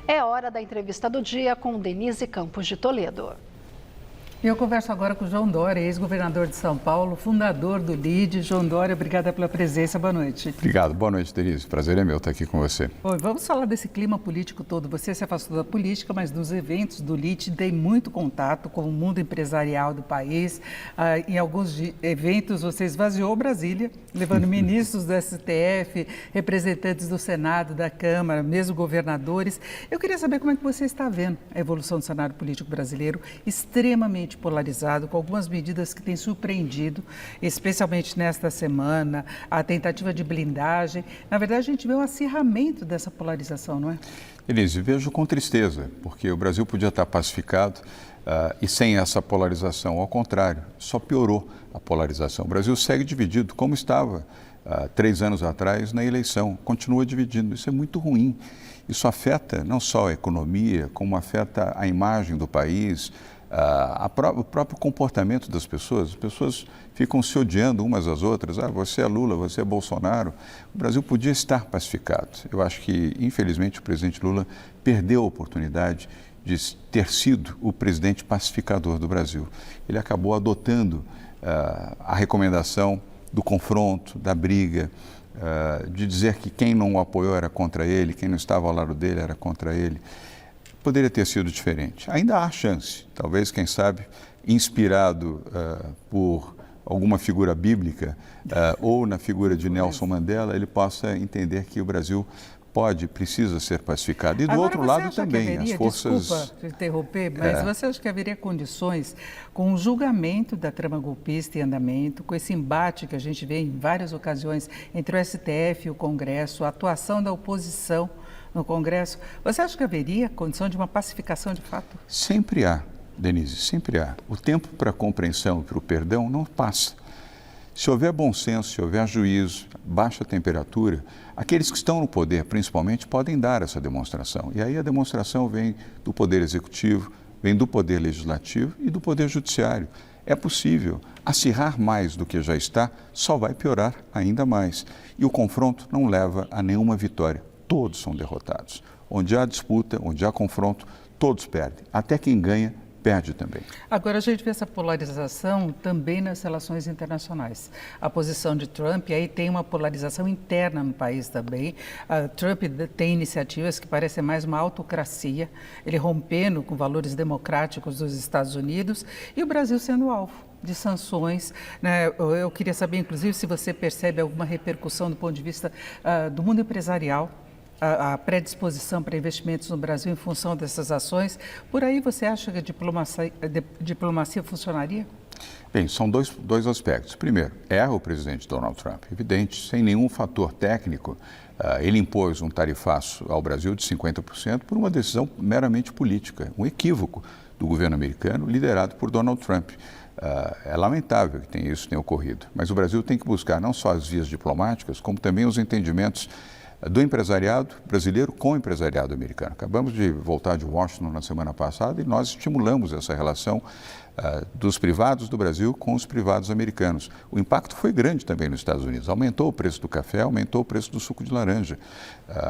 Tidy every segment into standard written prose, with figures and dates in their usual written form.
É hora da entrevista do dia com Denise Campos de Toledo. E eu converso agora com o João Dória, ex-governador de São Paulo, fundador do LIDE. João Dória, obrigada pela presença. Boa noite. Obrigado. Boa noite, Denise. Prazer é meu estar aqui com você. Bom, vamos falar desse clima político todo. Você se afastou da política, mas nos eventos do LIDE tem muito contato com o mundo empresarial do país. Em alguns eventos você esvaziou Brasília, levando ministros do STF, representantes do Senado, da Câmara, mesmo governadores. Eu queria saber como é que você está vendo a evolução do cenário político brasileiro, extremamente polarizado, com algumas medidas que têm surpreendido, especialmente nesta semana, a tentativa de blindagem. Na verdade, a gente vê um acirramento dessa polarização, não é? Denise, vejo com tristeza, porque o Brasil podia estar pacificado e sem essa polarização. Ao contrário, só piorou a polarização. O Brasil segue dividido, como estava 3 anos atrás na eleição. Continua dividindo. Isso é muito ruim. Isso afeta não só a economia, como afeta a imagem do país, o próprio comportamento das pessoas. As pessoas ficam se odiando umas às outras. Você é Lula, você é Bolsonaro. O Brasil podia estar pacificado. Eu acho que, infelizmente, o presidente Lula perdeu a oportunidade de ter sido o presidente pacificador do Brasil. Ele acabou adotando a recomendação do confronto, da briga, de dizer que quem não o apoiou era contra ele, quem não estava ao lado dele era contra ele. Poderia ter sido diferente. Ainda há chance, talvez, quem sabe, inspirado por alguma figura bíblica ou na figura de Nelson Mandela, ele possa entender que o Brasil precisa ser pacificado. E do outro lado também, as forças... Desculpa interromper, mas você acha que haveria condições, com o julgamento da trama golpista em andamento, com esse embate que a gente vê em várias ocasiões entre o STF e o Congresso, a atuação da oposição no Congresso, você acha que haveria condição de uma pacificação de fato? Sempre há, Denise, sempre há. O tempo para a compreensão e para o perdão não passa. Se houver bom senso, se houver juízo, baixa temperatura, aqueles que estão no poder, principalmente, podem dar essa demonstração. E aí a demonstração vem do Poder Executivo, vem do Poder Legislativo e do Poder Judiciário. É possível. Acirrar mais do que já está só vai piorar ainda mais. E o confronto não leva a nenhuma vitória. Todos são derrotados. Onde há disputa, onde há confronto, todos perdem. Até quem ganha, perde também. Agora, a gente vê essa polarização também nas relações internacionais. A posição de Trump, aí tem uma polarização interna no país também. Trump tem iniciativas que parecem mais uma autocracia, ele rompendo com valores democráticos dos Estados Unidos e o Brasil sendo alvo de sanções, né? Eu queria saber, inclusive, se você percebe alguma repercussão do ponto de vista do mundo empresarial, a predisposição para investimentos no Brasil em função dessas ações. Por aí você acha que a diplomacia funcionaria? Bem, são dois aspectos. Primeiro, erra o presidente Donald Trump. Evidente, sem nenhum fator técnico, ele impôs um tarifaço ao Brasil de 50% por uma decisão meramente política, um equívoco do governo americano liderado por Donald Trump. É lamentável que isso tenha ocorrido, mas o Brasil tem que buscar não só as vias diplomáticas, como também os entendimentos do empresariado brasileiro com o empresariado americano. Acabamos de voltar de Washington na semana passada e nós estimulamos essa relação dos privados do Brasil com os privados americanos. O impacto foi grande também nos Estados Unidos. Aumentou o preço do café, aumentou o preço do suco de laranja.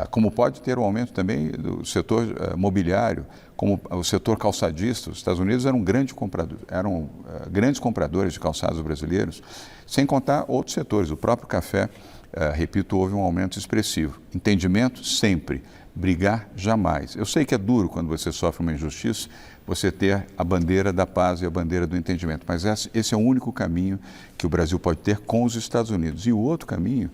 Como pode ter um aumento também do setor mobiliário, como o setor calçadista. Os Estados Unidos eram grandes compradores de calçados brasileiros, sem contar outros setores. O próprio café, repito, houve um aumento expressivo. Entendimento sempre, brigar jamais. Eu sei que é duro quando você sofre uma injustiça, você ter a bandeira da paz e a bandeira do entendimento, mas esse é o único caminho que o Brasil pode ter com os Estados Unidos. E o outro caminho,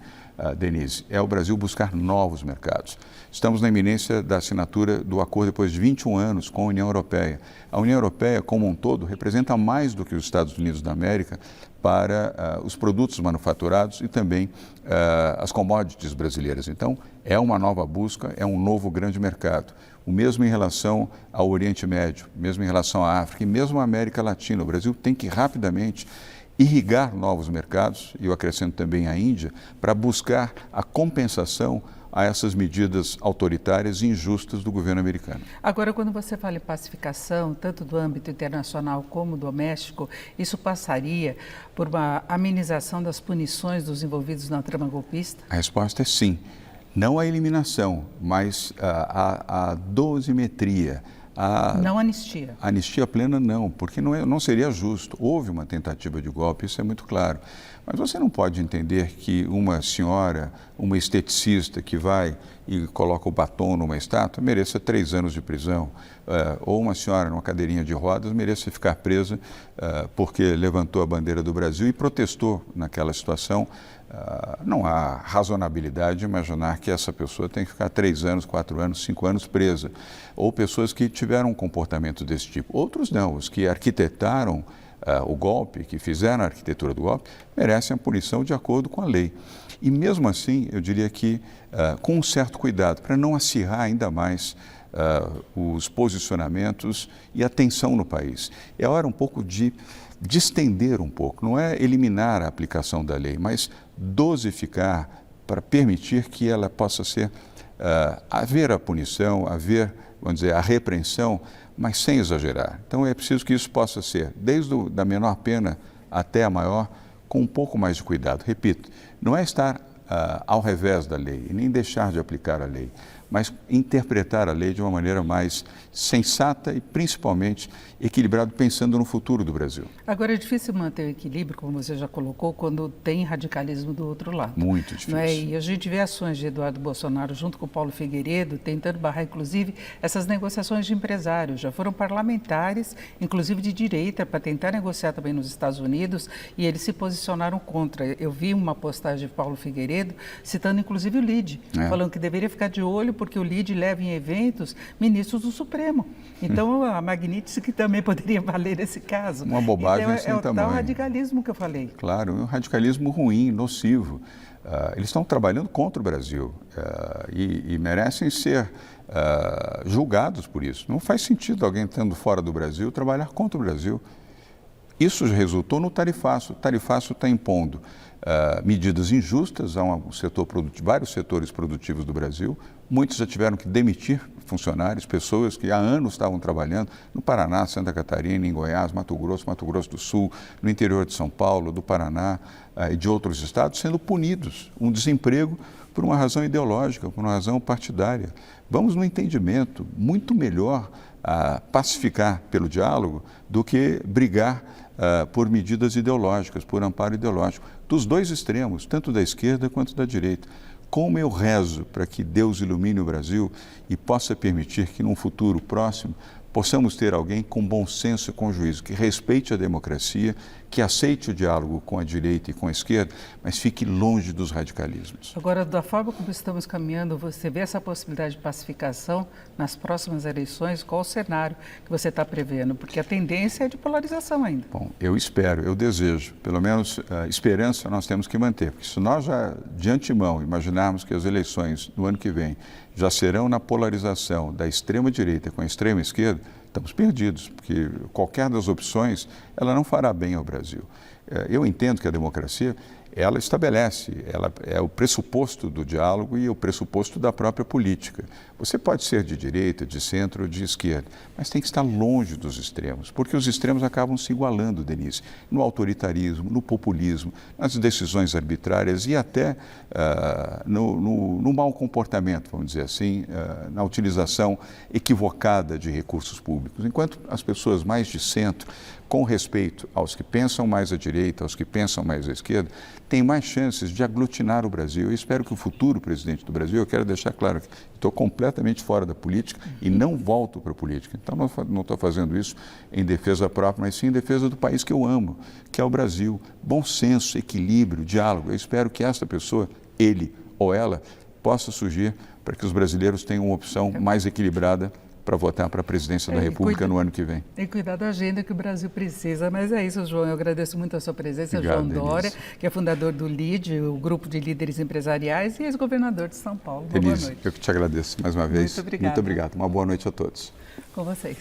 Denise, é o Brasil buscar novos mercados. Estamos na iminência da assinatura do acordo depois de 21 anos com a União Europeia. A União Europeia, como um todo, representa mais do que os Estados Unidos da América para os produtos manufaturados e também as commodities brasileiras. Então, é uma nova busca, é um novo grande mercado. O mesmo em relação ao Oriente Médio, mesmo em relação à África e mesmo à América Latina. O Brasil tem que rapidamente irrigar novos mercados, e eu acrescento também a Índia, para buscar a compensação a essas medidas autoritárias e injustas do governo americano. Agora, quando você fala em pacificação, tanto do âmbito internacional como doméstico, isso passaria por uma amenização das punições dos envolvidos na trama golpista? A resposta é sim. Não a eliminação, mas a dosimetria. Não anistia. Anistia plena não, porque não seria justo. Houve uma tentativa de golpe, isso é muito claro. Mas você não pode entender que uma senhora, uma esteticista que vai e coloca o batom numa estátua, mereça 3 anos de prisão. Ou uma senhora numa cadeirinha de rodas mereça ficar presa porque levantou a bandeira do Brasil e protestou naquela situação. Não há razonabilidade de imaginar que essa pessoa tem que ficar 3 anos, 4 anos, 5 anos presa. Ou pessoas que tiveram um comportamento desse tipo. Outros não, os que arquitetaram o golpe, que fizeram a arquitetura do golpe, merecem a punição de acordo com a lei. E mesmo assim, eu diria que com um certo cuidado, para não acirrar ainda mais os posicionamentos e a tensão no país. É hora um pouco de distender um pouco, não é eliminar a aplicação da lei, mas dosificar para permitir que ela possa ser, haver a punição, haver, vamos dizer, a repreensão, mas sem exagerar. Então é preciso que isso possa ser, desde a menor pena até a maior, com um pouco mais de cuidado. Repito, não é estar ao revés da lei, e nem deixar de aplicar a lei, mas interpretar a lei de uma maneira mais sensata e principalmente equilibrada, pensando no futuro do Brasil. Agora é difícil manter o equilíbrio, como você já colocou, quando tem radicalismo do outro lado. Muito difícil. Não é? E a gente vê ações de Eduardo Bolsonaro junto com o Paulo Figueiredo, tentando barrar, inclusive, essas negociações de empresários. Já foram parlamentares, inclusive de direita, para tentar negociar também nos Estados Unidos, e eles se posicionaram contra. Eu vi uma postagem de Paulo Figueiredo, citando inclusive o LIDE, falando que deveria ficar de olho porque o LIDE leva em eventos ministros do Supremo. Então, a Magnitsky que também poderia valer nesse caso. Uma bobagem então, sem é o tamanho. tal radicalismo que eu falei. Claro, um radicalismo ruim, nocivo. Eles estão trabalhando contra o Brasil e merecem ser julgados por isso. Não faz sentido alguém estando fora do Brasil trabalhar contra o Brasil. Isso resultou no tarifaço. O tarifaço está impondo medidas injustas a vários setores produtivos do Brasil. Muitos já tiveram que demitir funcionários, pessoas que há anos estavam trabalhando no Paraná, Santa Catarina, em Goiás, Mato Grosso do Sul, no interior de São Paulo, do Paraná e de outros estados, sendo punidos. Um desemprego por uma razão ideológica, por uma razão partidária. Vamos no entendimento, muito melhor pacificar pelo diálogo do que brigar por medidas ideológicas, por amparo ideológico, dos dois extremos, tanto da esquerda quanto da direita. Como eu rezo para que Deus ilumine o Brasil e possa permitir que num futuro próximo possamos ter alguém com bom senso e com juízo, que respeite a democracia, que aceite o diálogo com a direita e com a esquerda, mas fique longe dos radicalismos. Agora, da forma como estamos caminhando, você vê essa possibilidade de pacificação nas próximas eleições? Qual o cenário que você está prevendo? Porque a tendência é de polarização ainda. Bom, eu espero, eu desejo, pelo menos esperança nós temos que manter, porque se nós já de antemão imaginarmos que as eleições no ano que vem já serão na polarização da extrema-direita com a extrema-esquerda, estamos perdidos, porque qualquer das opções, ela não fará bem ao Brasil. Eu entendo que a democracia, ela estabelece, ela é o pressuposto do diálogo e o pressuposto da própria política. Você pode ser de direita, de centro ou de esquerda, mas tem que estar longe dos extremos, porque os extremos acabam se igualando, Denise, no autoritarismo, no populismo, nas decisões arbitrárias e até no mau comportamento, vamos dizer assim, na utilização equivocada de recursos públicos. Enquanto as pessoas mais de centro, com respeito aos que pensam mais à direita, aos que pensam mais à esquerda, têm mais chances de aglutinar o Brasil. Eu espero que o futuro presidente do Brasil, eu quero deixar claro que estou completamente fora da política e não volto para a política. Então, não estou fazendo isso em defesa própria, mas sim em defesa do país que eu amo, que é o Brasil. Bom senso, equilíbrio, diálogo. Eu espero que esta pessoa, ele ou ela, possa surgir para que os brasileiros tenham uma opção mais equilibrada para votar para a presidência da República no ano que vem. Tem que cuidar da agenda que o Brasil precisa, mas é isso, João. Eu agradeço muito a sua presença. Obrigado, João Dória, Denise, que é fundador do LIDE, o Grupo de Líderes Empresariais, e ex-governador de São Paulo. Denise, boa noite. eu que te agradeço mais uma vez. Muito obrigada. Muito obrigado. Uma boa noite a todos. Com vocês.